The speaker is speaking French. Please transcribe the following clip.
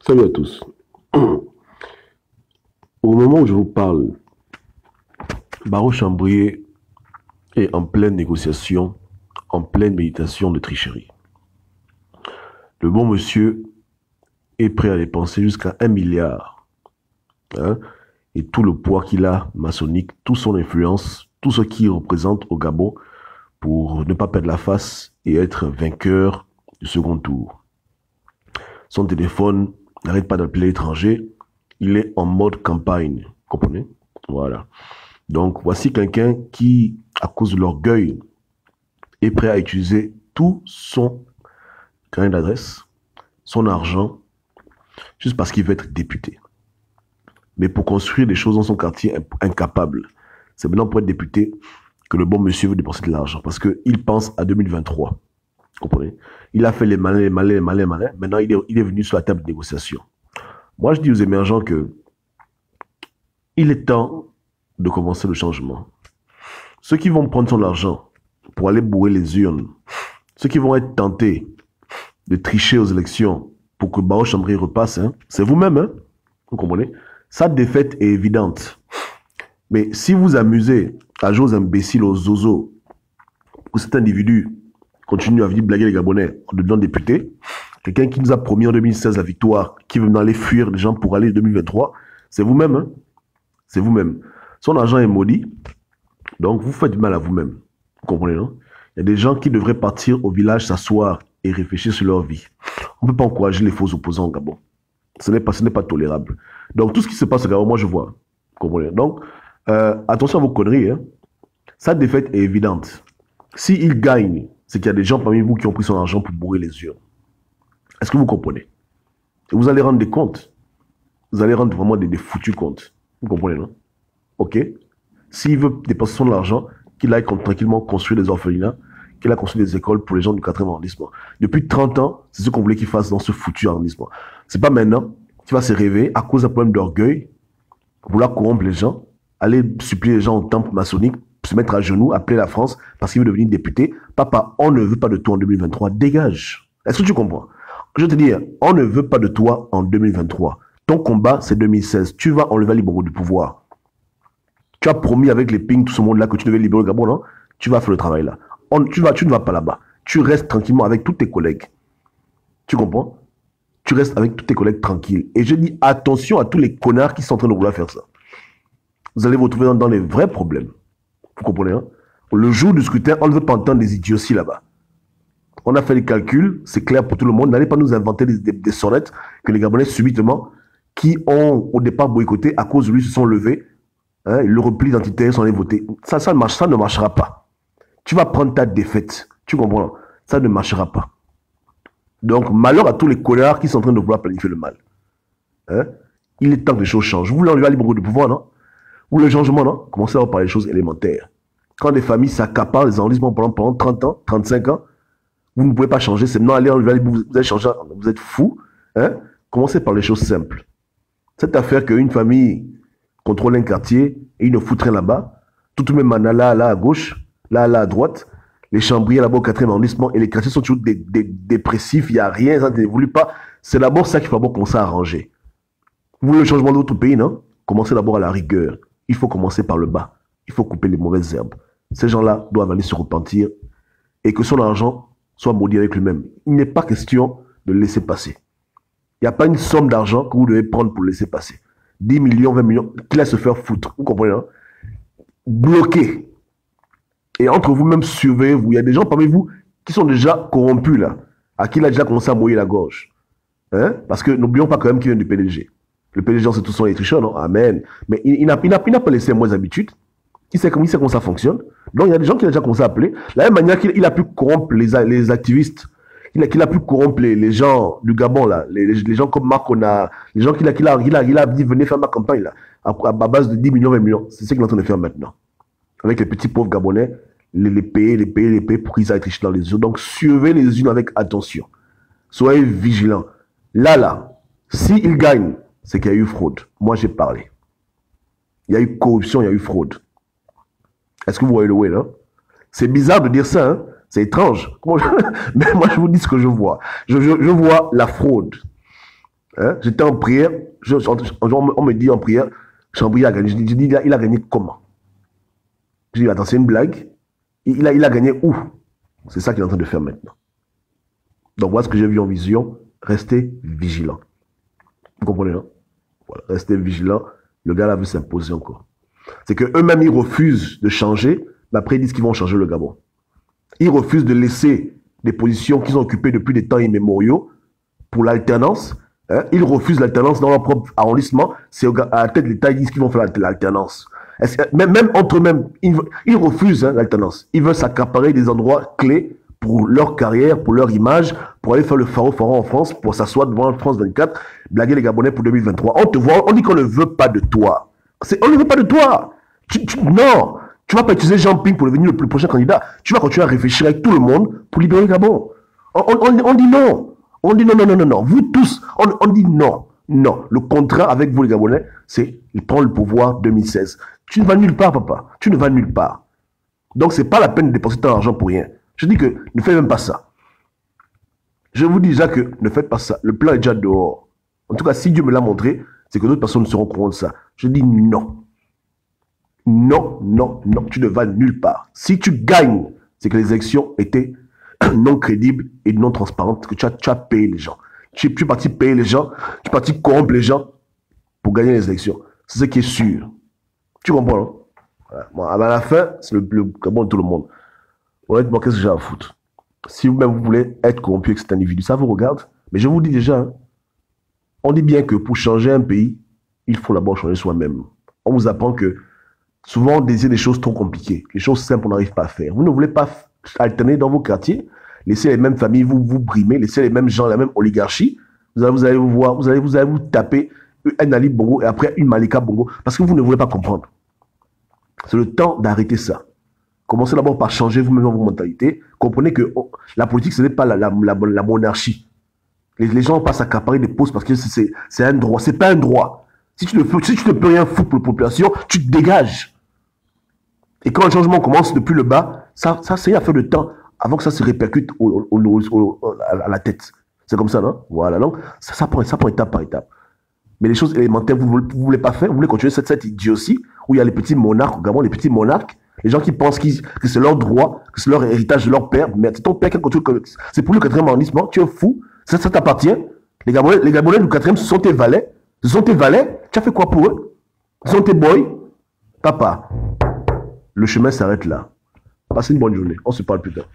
Salut à tous. Au moment où je vous parle, Barreau Chambrier est en pleine négociation, en pleine méditation de tricherie. Le bon monsieur est prêt à dépenser jusqu'à 1 milliard. Hein, et tout le poids qu'il a maçonnique, toute son influence, tout ce qu'il représente au Gabon pour ne pas perdre la face et être vainqueur du second tour. Son téléphone n'arrête pas d'appeler l'étranger. Il est en mode campagne. Vous comprenez? Voilà. Donc, voici quelqu'un qui, à cause de l'orgueil, est prêt à utiliser tout son carnet d'adresse, son argent, juste parce qu'il veut être député. Mais pour construire des choses dans son quartier, incapable. C'est maintenant pour être député que le bon monsieur veut dépenser de l'argent. Parce qu'il pense à 2023. Vous comprenez? Il a fait les malins, les malins, les malins, les malins. Maintenant, il est venu sur la table de négociation. Moi, je dis aux émergents que il est temps de commencer le changement. Ceux qui vont prendre son argent pour aller bourrer les urnes, ceux qui vont être tentés de tricher aux élections pour que Barreau Chambrier repasse, hein, c'est vous-même, hein, vous comprenez? Sa défaite est évidente. Mais si vous amusez à jouer aux imbéciles, aux zozos, où cet individu continue à venir blaguer les Gabonais en devenant député, quelqu'un qui nous a promis en 2016 la victoire, qui veut aller fuir les gens pour aller en 2023, c'est vous-même, hein? C'est vous-même. Son argent est maudit, donc vous faites du mal à vous-même. Vous comprenez, non? Il y a des gens qui devraient partir au village, s'asseoir et réfléchir sur leur vie. On ne peut pas encourager les faux opposants au Gabon. Ce n'est pas tolérable. Donc tout ce qui se passe au Gabon, moi je vois. Vous comprenez? Donc, attention à vos conneries. Hein. Sa défaite est évidente. S'il gagne, c'est qu'il y a des gens parmi vous qui ont pris son argent pour bourrer les urnes. Est-ce que vous comprenez? Et vous allez rendre des comptes. Vous allez rendre vraiment des foutus comptes. Vous comprenez, non? Ok? S'il veut dépenser son argent, qu'il aille tranquillement construire des orphelinats, qu'il aille construire des écoles pour les gens du 4e arrondissement. Depuis 30 ans, c'est ce qu'on voulait qu'il fasse dans ce foutu arrondissement. C'est pas maintenant qu'il va se réveiller à cause d'un problème d'orgueil, vouloir corrompre les gens, aller supplier les gens au temple maçonnique, se mettre à genoux, appeler la France parce qu'il veut devenir député. Papa, on ne veut pas de toi en 2023. Dégage. Est-ce que tu comprends? Je te dis, on ne veut pas de toi en 2023. Ton combat, c'est 2016. Tu vas enlever Libéraux du pouvoir. Tu as promis avec les pings, tout ce monde-là, que tu devais libérer le Gabon, non? Tu vas faire le travail là. Tu ne vas pas là-bas. Tu restes tranquillement avec tous tes collègues. Tu comprends? Tu restes avec tous tes collègues tranquilles. Et je dis attention à tous les connards qui sont en train de vouloir faire ça. Vous allez vous retrouver dans les vrais problèmes. Vous comprenez, hein? Le jour du scrutin, on ne veut pas entendre des idioties là-bas. On a fait les calculs, c'est clair pour tout le monde. N'allez pas nous inventer des sonnettes que les Gabonais, subitement, qui ont au départ boycotté, à cause de lui, se sont levés. Hein, le repli identitaire, sont allés voter. Ça ne marchera pas. Tu vas prendre ta défaite. Tu comprends? Ça ne marchera pas. Donc, malheur à tous les connards qui sont en train de vouloir planifier le mal. Hein? Il est temps que les choses changent. Vous voulez enlever Libéraux du pouvoir, non? Ou le changement, non? Commencez à parler des choses élémentaires. Quand des familles s'accaparent les arrondissements pendant 30 ans, 35 ans, vous ne pouvez pas changer. C'est non, allez enlever, vous allez changer. Vous êtes fous. Hein? Commencez par les choses simples. Cette affaire qu'une famille contrôle un quartier et ils ne foutent rien là-bas, tout le même là à gauche, là à droite, les chambriers là-bas au 4e arrondissement et les quartiers sont toujours dépressifs, il n'y a rien, ça ne voulait pas. C'est d'abord ça qu'il faut d'abord commencer à arranger. Vous voulez le changement de votre pays, non? Commencez d'abord à la rigueur. Il faut commencer par le bas. Il faut couper les mauvaises herbes. Ces gens-là doivent aller se repentir et que son argent soit maudit avec lui-même. Il n'est pas question de le laisser passer. Il n'y a pas une somme d'argent que vous devez prendre pour le laisser passer. 10 millions, 20 millions, qu'il a se faire foutre. Vous comprenez, hein? Bloqué. Et entre vous-même, surveillez-vous. Il y a des gens parmi vous qui sont déjà corrompus, là, à qui il a déjà commencé à mouiller la gorge. Hein? Parce que n'oublions pas quand même qu'il vient du PDG. Le PDG, c'est tout son tricheurs, non? Amen. Mais il n'a pas laissé moins d'habitude. Il sait comment ça fonctionne. Donc, il y a des gens qui ont déjà commencé à appeler. De la même manière qu'il a pu corrompre les activistes, qu'il a pu corrompre les gens du Gabon, là, les gens comme Marc Ona, les gens qu'il a dit venez faire ma campagne, là, à base de 10 millions, 20 millions. C'est ce qu'il est en train de faire maintenant. Avec les petits pauvres Gabonais, les payer pour qu'ils aillent tricher dans les urnes. Donc, surveillez les urnes avec attention. Soyez vigilants. Là, s'il gagne, c'est qu'il y a eu fraude. Moi, j'ai parlé. Il y a eu corruption, il y a eu fraude. Est-ce que vous voyez le way, là? C'est bizarre de dire ça, hein? C'est étrange. Mais moi, je vous dis ce que je vois. Je vois la fraude. Hein? J'étais en prière, on me dit en prière, Chambry a gagné. Je dis, il a gagné comment? Je dis, attends, c'est une blague. Il a gagné où? C'est ça qu'il est en train de faire maintenant. Donc voilà ce que j'ai vu en vision. Restez vigilants. Vous comprenez, non? Voilà, restez vigilants. Le gars là veut s'imposer encore. C'est qu'eux-mêmes, ils refusent de changer, mais après, ils disent qu'ils vont changer le Gabon. Ils refusent de laisser des positions qu'ils ont occupées depuis des temps immémoriaux pour l'alternance. Hein? Ils refusent l'alternance dans leur propre arrondissement. C'est à la tête de l'État, ils disent qu'ils vont faire l'alternance. Même entre eux-mêmes, ils refusent l'alternance. Ils veulent s'accaparer des endroits clés pour leur carrière, pour leur image, pour aller faire le pharo en France, pour s'asseoir devant France 24, blaguer les Gabonais pour 2023. On te voit, on dit qu'on ne veut pas de toi. On ne veut pas de toi. Non, tu ne vas pas utiliser Jean Ping pour devenir le prochain candidat. Tu vas continuer à réfléchir avec tout le monde pour libérer le Gabon. On dit non. On dit non. Vous tous, on dit non. Non. Le contrat avec vous les Gabonais, c'est il prend le pouvoir 2016. Tu ne vas nulle part, papa. Tu ne vas nulle part. Donc, ce n'est pas la peine de dépenser ton argent pour rien. Je dis que ne faites même pas ça. Je vous dis déjà que ne faites pas ça. Le plan est déjà dehors. En tout cas, si Dieu me l'a montré, c'est que d'autres personnes seront au courant de ça. Je dis non. Non. Tu ne vas nulle part. Si tu gagnes, c'est que les élections étaient non crédibles et non transparentes, que tu as payé les gens. Tu es parti payer les gens, tu es parti corrompre les gens pour gagner les élections. C'est ce qui est sûr. Tu comprends, non? Voilà. Bon, à la fin, c'est le Gabon de tout le monde. Honnêtement, qu'est-ce que j'ai à foutre? Si vous-même vous voulez être corrompu avec cet individu, ça vous regarde. Mais je vous dis déjà, hein, on dit bien que pour changer un pays, il faut d'abord changer soi-même. On vous apprend que souvent on désire des choses trop compliquées. Les choses simples, on n'arrive pas à faire. Vous ne voulez pas alterner dans vos quartiers, laisser les mêmes familles vous brimer, laisser les mêmes gens, la même oligarchie. Vous allez vous voir, vous allez vous taper un Ali Bongo et après une Malika Bongo parce que vous ne voulez pas comprendre. C'est le temps d'arrêter ça. Commencez d'abord par changer vous-même vos mentalités. Comprenez que la politique, ce n'est pas la monarchie. Les gens passent à accaparer des postes parce que c'est un droit. C'est pas un droit. Si tu ne peux rien foutre pour la population, tu te dégages. Et quand le changement commence depuis le bas, ça c'est affaire de temps avant que ça se répercute à la tête. C'est comme ça, non? Voilà, donc ça prend étape par étape. Mais les choses élémentaires, vous ne voulez pas faire, vous voulez continuer cette idiotie où il y a les petits monarques, au Gabon, les petits monarques, les gens qui pensent que c'est leur droit, que c'est leur héritage de leur père. Mais c'est ton père qui contrôle. C'est pour le 4e arrondissement, tu es fou, ça t'appartient. Les Gabonais du 4e, ce sont tes valets. Ce sont tes valets. Tu as fait quoi pour eux? Ce sont tes boys. Papa, le chemin s'arrête là. Passez une bonne journée. On se parle plus tard.